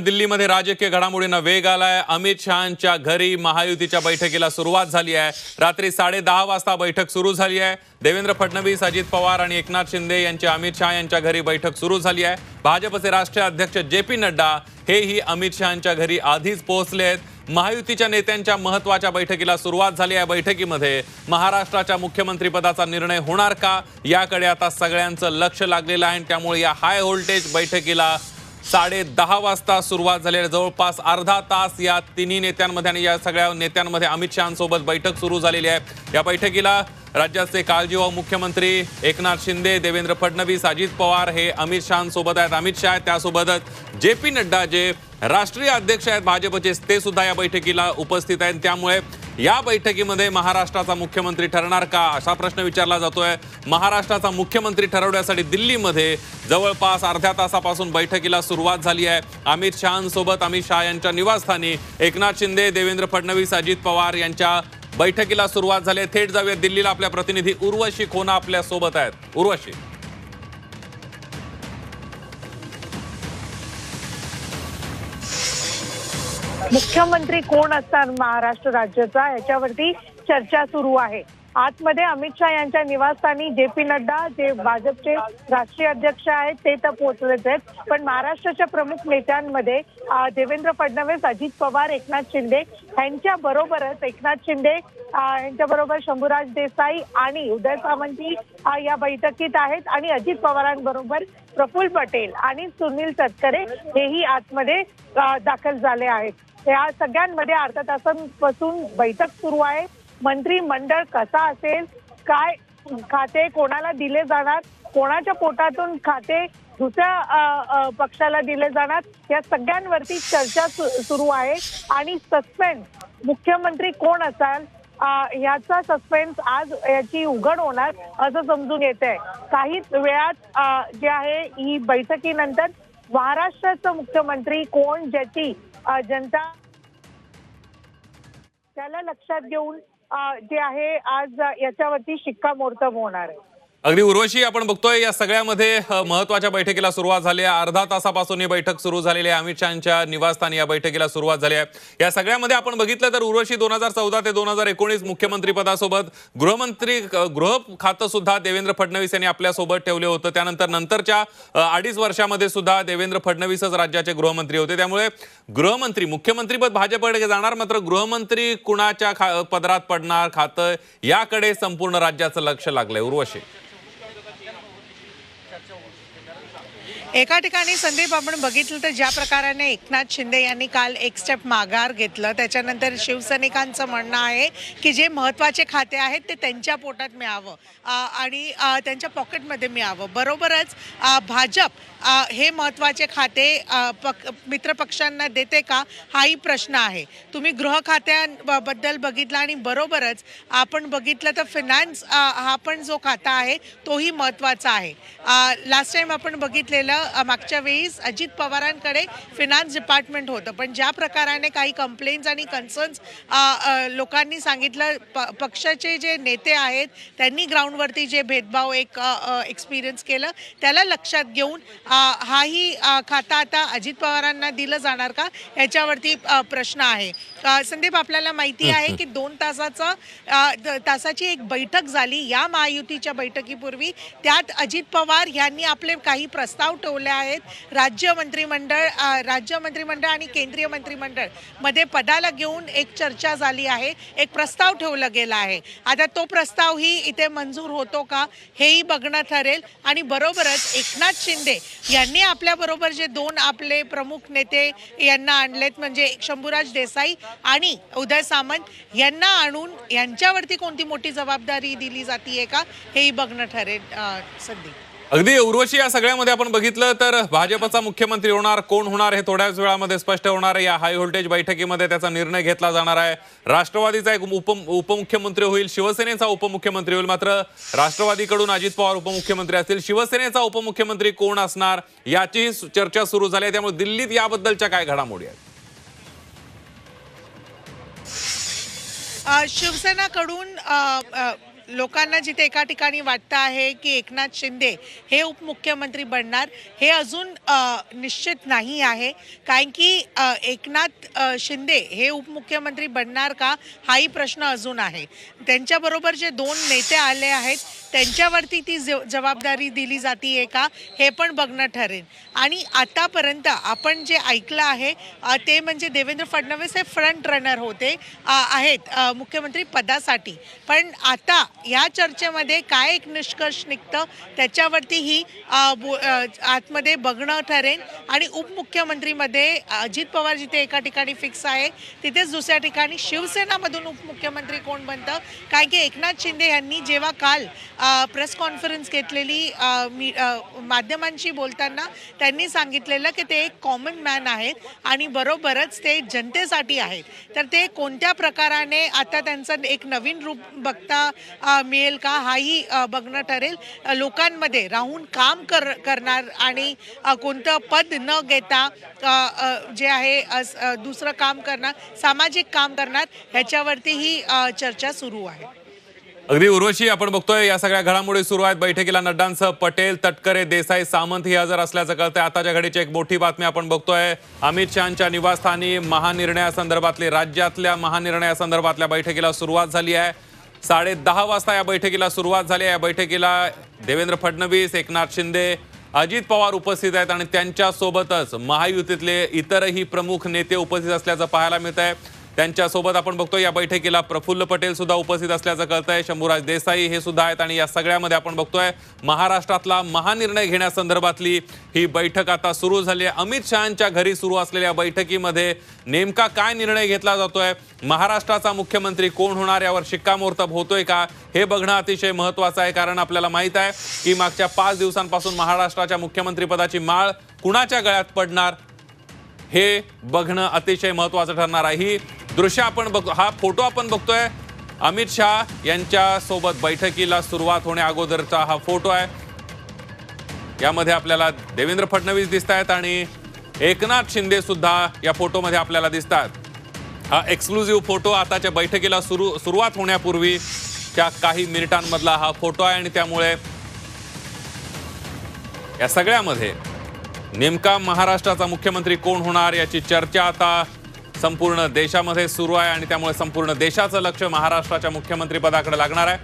दिल्लीमध्ये राजकीय घडामोडींना वेग आलाय। अमित शहांच्या घरी महायुतीच्या बैठकीला सुरुवात झाली आहे। रात्री 10:30 वाजता बैठक सुरू झाली आहे। देवेंद्र फडणवीस, अजित पवार आणि एकनाथ शिंदे यांची अमित शहा यांच्या घरी बैठक सुरू झाली आहे। भाजपचे राष्ट्रीय अध्यक्ष जे.पी. नड्डा हेही अमित शहांच्या घरी आधीच पोहोचले आहेत। महायुतीच्या नेत्यांच्या महत्त्वाच्या बैठकीला सुरुवात झाली आहे। बैठकीमध्ये महाराष्ट्राच्या मुख्यमंत्रीपदाचा निर्णय होणार का याकडे आता सगळ्यांचं लक्ष लागलेलं आहे। त्यामुळे या हाय व्होल्टेज बैठकीला 10:30 वाजता सुरुवात झाली आहे। जवळपास अर्धा तास या तिन्ही नेत्यांमध्ये आणि या सगळ्या नेत्यांमध्ये अमित शहांसोबत बैठक सुरू झालेली आहे। या बैठकीला राज्याचे काळजीवाहू मुख्यमंत्री एकनाथ शिंदे, देवेंद्र फडणवीस, अजित पवार हे अमित शहांसोबत आहेत। अमित शहा त्यासोबतच जे.पी. नड्डा जे राष्ट्रीय अध्यक्ष आहेत भाजपचे, ते सुद्धा या बैठकीला उपस्थित आहेत। त्यामुळे या बैठकीमध्ये महाराष्ट्राचा मुख्यमंत्री ठरणार का असा प्रश्न विचारला जातोय। महाराष्ट्राचा मुख्यमंत्री ठरवण्यासाठी दिल्लीमध्ये जवळपास अर्ध्या तासापासून बैठकीला सुरुवात झाली आहे। अमित शहांसोबत अमित शहा यांच्या निवासस्थानी एकनाथ शिंदे, देवेंद्र फडणवीस, अजित पवार यांच्या बैठकीला सुरुवात झाली आहे। थेट जाऊया दिल्लीला। आपल्या प्रतिनिधी उर्वशी खोना आपल्या सोबत आहेत। उर्वशी, मुख्यमंत्री कोण असणार महाराष्ट्र राज्याचा याच्यावरती चर्चा सुरू आहे। आतमध्ये अमित शहा यांच्या निवासस्थानी जे.पी. नड्डा जे भाजपचे राष्ट्रीय अध्यक्ष आहेत ते तर पोहोचलेच आहेत, पण महाराष्ट्राच्या प्रमुख नेत्यांमध्ये देवेंद्र फडणवीस, अजित पवार, एकनाथ शिंदे यांच्या बरोबरच एकनाथ शिंदे यांच्या बरोबर शंभूराज देसाई आणि उदय सामंत या बैठकीत आहेत आणि अजित पवारांबरोबर प्रफुल्ल पटेल आणि सुनील तटकरे हेही आतमध्ये दाखल झाले आहेत। या सगळ्यांमध्ये अर्धा तासांपासून बैठक सुरू आहे। मंत्रिमंडळ कसा असेल, काय खाते कोणाला दिले जाणार, कोणाच्या पोटातून खाते दुसऱ्या पक्षाला दिले जाणार, या सगळ्यांवरती चर्चा सुरू आहे। आणि सस्पेन्स मुख्यमंत्री कोण असाल याचा सस्पेन्स आज याची उघड होणार असं समजून येत आहे। काहीच वेळात जे आहे ही बैठकीनंतर महाराष्ट्राचा मुख्यमंत्री कोण ज्याची जनता त्याला लक्षात घेऊन जे आहे आज याच्यावरती शिक्कामोर्तब होणार आहे। अगदी उर्वशी, आपण बघतोय या सगळ्यामध्ये महत्त्वाच्या बैठकीला सुरुवात झाली आहे। अर्धा तासापासून ही बैठक सुरू झालेली आहे। अमित शहांच्या निवासस्थानी या बैठकीला सुरुवात झाली आहे। या सगळ्यामध्ये आपण बघितलं तर उर्वशी 2014 ते 2019 मुख्यमंत्री पदासोबत गृह खातं सुद्धा देवेंद्र फडणवीस यांनी आपल्यासोबत ठेवले होतं। त्यानंतर नंतरच्या 2.5 वर्षामध्ये सुद्धा देवेंद्र फडणवीसच राज्याचे गृहमंत्री होते। त्यामुळे गृहमंत्री मुख्यमंत्रीपद भाजपकडे जाणार, मात्र गृहमंत्री कुणाच्या पदरात पडणार खातं याकडे संपूर्ण राज्याचं लक्ष लागलंय। उर्वशी, एका ठिकाणी संदीप आपण बघितलं तर ज्या प्रकाराने एकनाथ शिंदे यांनी काल एक स्टेप माघार घेतलं, त्याच्यानंतर शिवसैनिकांचं म्हणणं आहे की जे महत्त्वाचे खाते आहेत ते त्यांच्या पोटात मिळावं आणि त्यांच्या पॉकेटमध्ये मिळावं। बरोबरच भाजप हे महत्त्वाचे खाते मित्रपक्षांना देते का हाही प्रश्न आहे। तुम्ही गृह खात्याबद्दल बघितलं आणि बरोबरच आपण बघितलं तर फिनान्स हा पण जो खाता आहे तोही महत्त्वाचा आहे। लास्ट टाइम आपण बघितलेलं मागच्या वेळेस अजित पवारांकडे फिनान्स डिपार्टमेंट होतं, पण ज्या प्रकाराने काही कंप्लेंट्स आणि कन्सर्न्स लोकांनी सांगितलं, पक्षाचे जे नेते आहेत त्यांनी ग्राउंडवरती जे भेदभाव एक्सपिरियन्स केलं त्याला लक्षात घेऊन हाही खाता आता अजित पवारांना दिलं जाणार का याच्यावरती प्रश्न आहे। संदीप, आपल्याला माहिती आहे की 2 तासाची एक बैठक झाली या महायुतीच्या बैठकीपूर्वी। त्यात अजित पवार यांनी आपले काही प्रस्ताव ठेवले आहेत। राज्य मंत्रिमंडळ आणि केंद्रीय मंत्रिमंडळ मध्ये पदाला घेऊन एक चर्चा झाली आहे, एक प्रस्ताव ठेवला गेला आहे। आता तो प्रस्तावही इथे मंजूर होतो का हेही बघणं ठरेल। आणि बरोबरच एकनाथ शिंदे यांनी आपल्याबरोबर जे 2 आपले प्रमुख नेते यांना आणलेत, म्हणजे शंभूराज देसाई आणि उदय सामंत यांना आणून यांच्यावरती कोणती मोठी जबाबदारी दिली जाते का हेही बघणं ठरेल। संदीप, अगदी उर्वशी, या सगळ्यामध्ये आपण बघितलं तर भाजपचा मुख्यमंत्री होणार कोण होणार हे थोड्याच वेळामध्ये स्पष्ट होणार आहे। या हाय व्होल्टेज बैठकीमध्ये त्याचा निर्णय घेतला जाणार आहे। राष्ट्रवादीचा एक उपमुख्यमंत्री होईल, शिवसेनेचा उपमुख्यमंत्री होईल, मात्र राष्ट्रवादीकडून अजित पवार उपमुख्यमंत्री असतील। शिवसेनेचा उपमुख्यमंत्री कोण असणार याची चर्चा सुरू झाली आहे। त्यामुळे दिल्लीत याबद्दलच्या काय घडामोडी आहेत? शिवसेनाकडून लोकांना जिथे एका ठिकाणी वाटतं आहे की एकनाथ शिंदे हे उपमुख्यमंत्री बनणार, हे अजून निश्चित नाही आहे. कारण की एकनाथ शिंदे हे उपमुख्यमंत्री बनणार का हाही प्रश्न अजून आहे. त्यांच्याबरोबर जे 2 नेते आले आहेत त्यांच्यावरती ती जबाबदारी दिली जाते का हे पण बघणं ठरेल. आणि आतापर्यंत आपण जे ऐकलं आहे ते म्हणजे देवेंद्र फडणवीस हे फ्रंट रनर होते आहेत मुख्यमंत्री पदासाठी. पण आता या चर्चेमध्ये काय एक निष्कर्ष निघतं त्याच्यावरतीही आतमध्ये बघणं ठरेल. आणि उपमुख्यमंत्रीमध्ये अजित पवार जिथे एका ठिकाणी फिक्स आहे तिथेच दुसऱ्या ठिकाणी शिवसेनामधून उपमुख्यमंत्री कोण बनतं. कारण की एकनाथ शिंदे यांनी जेव्हा काल प्रेस कॉन्फरन्स घेतलेली माध्यमांशी बोलताना त्यांनी सांगितलेलं की ते एक कॉमन मॅन आहेत आणि बरोबरच ते जनतेसाठी आहेत. तर ते कोणत्या प्रकाराने आता त्यांचं एक नवीन रूप बघता मिळेल का हाही बघणं ठरेल. लोकांमध्ये राहून काम करणार आणि कोणतं पद न घेता जे आहे दुसरं काम करणार, सामाजिक काम करणार, ह्याच्यावरतीही चर्चा सुरू आहे. अगदी उर्वशी, आपण बघतोय या सगळ्या घडामोडी सुरू आहेत. बैठकीला नड्डांसह पटेल, तटकरे, देसाई, सामंत ही हजर असल्याचं कळतंय. आताच्या घडीची एक मोठी बातमी आपण बघतोय. अमित शहांच्या निवासस्थानी महानिर्णयासंदर्भातली, राज्यातल्या महानिर्णयासंदर्भातल्या बैठकीला सुरुवात झाली आहे. 10:30 वाजता या बैठकीला सुरुवात झाली आहे. या बैठकीला देवेंद्र फडणवीस, एकनाथ शिंदे, अजित पवार उपस्थित आहेत आणि त्यांच्यासोबतच महायुतीतले इतरही प्रमुख नेते उपस्थित असल्याचं पाहायला मिळत आहे. त्यांच्यासोबत आपण बघतो या बैठकीला प्रफुल्ल पटेल सुद्धा उपस्थित असल्याचं कळतंय. शंभूराज देसाई हे सुद्धा आहेत आणि या सगळ्यामध्ये आपण बघतोय महाराष्ट्रातला महानिर्णय घेण्यासंदर्भातली ही बैठक आता सुरू झाली आहे. अमित शहांच्या घरी सुरू असलेल्या बैठकीमध्ये नेमका काय निर्णय घेतला जातोय, महाराष्ट्राचा मुख्यमंत्री कोण होणार यावर शिक्कामोर्तब होतोय का हे बघणं अतिशय महत्त्वाचं आहे. कारण आपल्याला माहित आहे की मागच्या 5 दिवसांपासून महाराष्ट्राच्या मुख्यमंत्रीपदाची माळ कुणाच्या गळ्यात पडणार हे बघणं अतिशय महत्त्वाचं ठरणार आहे. ही दृश्य आपण हा फोटो आपण बघतोय अमित शहा यांच्या सोबत बैठकीला सुरुवात होण्या अगोदरचा हा फोटो आहे. यामध्ये आपल्याला देवेंद्र फडणवीस दिसत आहेत आणि एकनाथ शिंदे सुद्धा या फोटोमध्ये आपल्याला दिसतात. हा एक्सक्लुझिव्ह फोटो आताच्या बैठकीला सुरुवात होण्यापूर्वीच्या काही मिनिटांमधला हा फोटो आहे आणि त्यामुळे या सगळ्यामध्ये नेमका महाराष्ट्राचा मुख्यमंत्री कोण होणार याची चर्चा आता संपूर्ण देशामध्ये सुरू आहे आणि त्यामुळे संपूर्ण देशाचं लक्ष महाराष्ट्राच्या मुख्यमंत्रीपदाकडे लागणार आहे.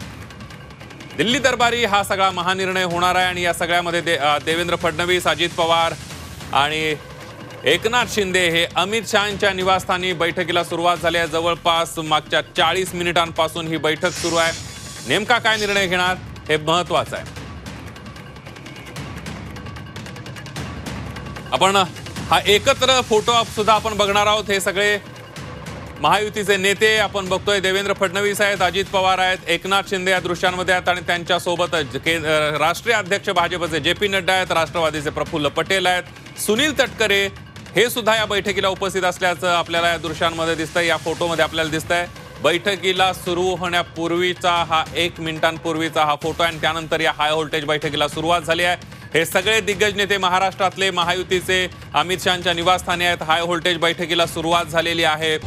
दिल्ली दरबारी हा सगळा महानिर्णय होणार आहे आणि या सगळ्यामध्ये देवेंद्र फडणवीस, अजित पवार आणि एकनाथ शिंदे हे अमित शहांच्या निवासस्थानी बैठकीला सुरुवात झाली आहे. जवळपास मागच्या 40 मिनिटांपासून ही बैठक सुरू आहे. नेमका काय निर्णय घेणार हे महत्त्वाचं आहे. आपण हा एकत्र फोटो सुद्धा आपण बघणार आहोत. हे सगळे महायुतीचे नेते आपण बघतोय. देवेंद्र फडणवीस आहेत, अजित पवार आहेत, एकनाथ शिंदे या दृश्यांमध्ये आहेत आणि त्यांच्यासोबतच राष्ट्रीय अध्यक्ष भाजपचे JP नड्डा आहेत, राष्ट्रवादीचे प्रफुल्ल पटेल आहेत, सुनील तटकरे हे सुद्धा या बैठकीला उपस्थित असल्याचं आपल्याला या दृश्यांमध्ये दिसतंय. या फोटोमध्ये आपल्याला दिसतंय बैठकीला सुरू होण्यापूर्वीचा हा 1 मिनिटांपूर्वीचा हा फोटो आहे आणि त्यानंतर या हाय व्होल्टेज बैठकीला सुरुवात झाली आहे. हे सगळे दिग्गज नेते महाराष्ट्रातले महायुतीचे अमित शहांच्या निवासस्थानी आहेत. हाय व्होल्टेज बैठकीला सुरुवात झालेली आहे.